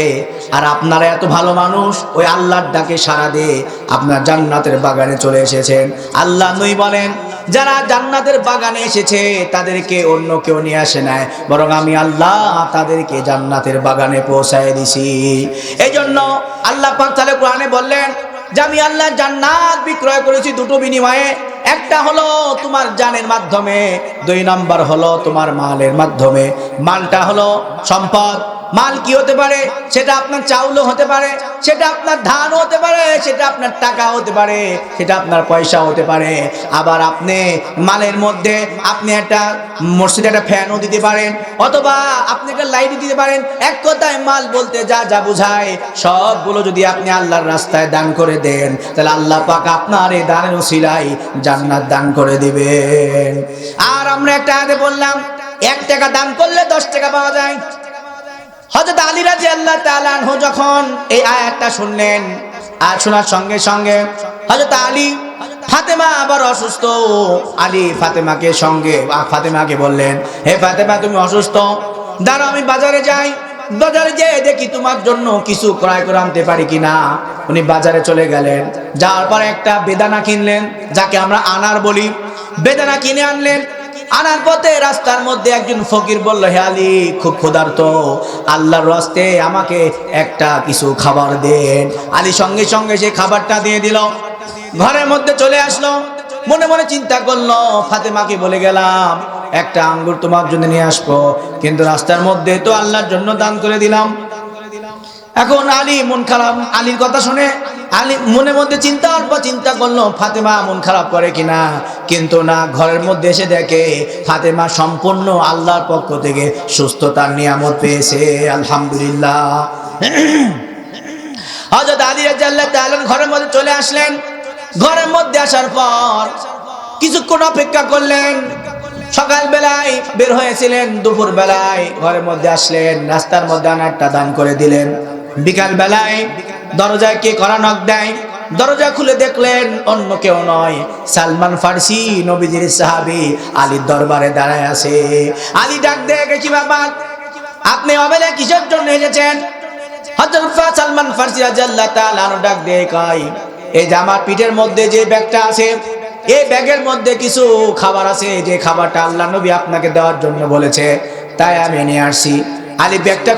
আর আপনারা এত ভালো মানুষ, ওই আল্লাহর ডাকে সাড়া দিয়ে আপনার জান্নাতের বাগানে চলে এসেছেন। আল্লাহ নই বলেন, যারা জান্নাতের বাগানে এসেছে তাদেরকে অন্য কেউ নিয়ে আসে নাই, বরং আমি আল্লাহ তাদেরকে জান্নাতের বাগানে পৌঁছায় দিছি। এই জন্য আল্লাহ পাক তাআলা কোরআনে বললেন যে আমি আল্লাহ জান্নাত বিক্রয় করেছি দুটো বিনিময়ে। একটা হলো তোমার জানের মাধ্যমে, দুই নাম্বার হলো তোমার মালের মাধ্যমে। মালটা হলো সম্পদ। মাল কি হতে পারে? সেটা আপনার চাউলও হতে পারে, সেটা আপনার ধানও হতে পারে, সেটা আপনার টাকা হতে পারে, সেটা আপনার পয়সা হতে পারে। আবার আপনি মালের মধ্যে আপনি একটা মসজিদে একটা ফ্যানও দিতে পারেন, অথবা আপনি একটা লাইট দিতে পারেন। এক কথায় মাল বলতে যা যা বোঝায় সবগুলো যদি আপনি আল্লাহর রাস্তায় দান করে দেন, তাহলে আল্লাহ পাক আপনার এই দানের উসিলায় জান্নাত দান করে দিবেন। আর আমরা একটা আয়াতে বললাম 1 টাকা দান করলে 10 টাকা পাওয়া যায়। হযরত আলী রাদিয়াল্লাহু তাআলা আনহু যখন এই আয়াতটা শুনলেন, আর শোনার সঙ্গে সঙ্গে হযরত আলী, ফাতেমা আবার অসুস্থ। আলী ফাতেমাকে বললেন, হে ফাতেমা তুমি অসুস্থ, দাঁড়াও আমি বাজারে যাই, বাজারে যেয়ে দেখি তোমার জন্য কিছু ক্রয় করে আনতে পারি কিনা। উনি বাজারে চলে গেলেন, যাওয়ার পর একটা বেদানা কিনলেন, যাকে আমরা আনার বলি। বেদানা কিনে আনলেন। আনার পথে রাস্তার মধ্যে একজন ফকির বলল, হে আলী, খুব ক্ষুধার্ত, আল্লাহর রাস্তে আমাকে একটা কিছু খাবার দেন। আলী সঙ্গে সঙ্গে সেই খাবারটা দিয়ে দিল। ঘরের মধ্যে চলে আসলো, মনে মনে চিন্তা করলো, ফাতেমাকে বলে গেলাম একটা আঙ্গুর তোমার জন্য নিয়ে আসবো, কিন্তু রাস্তার মধ্যে তো আল্লাহর জন্য দান করে দিলাম। এখন আলী মন খারাপ। আলীর কথা শুনে আলী মনে মধ্যে চিন্তা করলো ফাতেমা মন খারাপ করে কিনা, কিন্তু না, ঘরের মধ্যে এসে দেখে ফাতেমা সম্পূর্ণ আল্লাহর পক্ষ থেকে সুস্থতার নিয়ামত পেয়েছে। আলহামদুলিল্লাহ। হযরত আলী রাদিয়াল্লাহু তাআলা ঘরের মধ্যে চলে আসলেন। ঘরের মধ্যে আসার পর কিছুক্ষণ অপেক্ষা করলেন। সকাল বেলায় বের হয়েছিলেন, দুপুর বেলায় ঘরের মধ্যে আসলেন, রাস্তার মধ্যে আনারটা দান করে দিলেন। বিকাল বেলায় দরজায় কে করা নক দেয়, দরজা খুলে দেখলেন অন্য কেউ নয়, সালমান ফার্সি, নবীজির সাহাবী, আলীর দরবারে দাঁড়ায় আছে। আলী ডাক দেখে, কি ব্যাপার, আপনি অবেলা কিসের জন্য এসেছেন? হযরত সালমান ফার্সি রাদিয়াল্লাহু তাআলা ডাক দিয়ে কয়, এই যে আমার পিঠের মধ্যে যে ব্যাগটা আছে, এই ব্যাগের মধ্যে কিছু খাবার আছে, যে খাবারটা আল্লাহ নবী আপনাকে দেওয়ার জন্য বলেছে, তাই আমি নিয়ে আসছি। আলী ব্যাগটা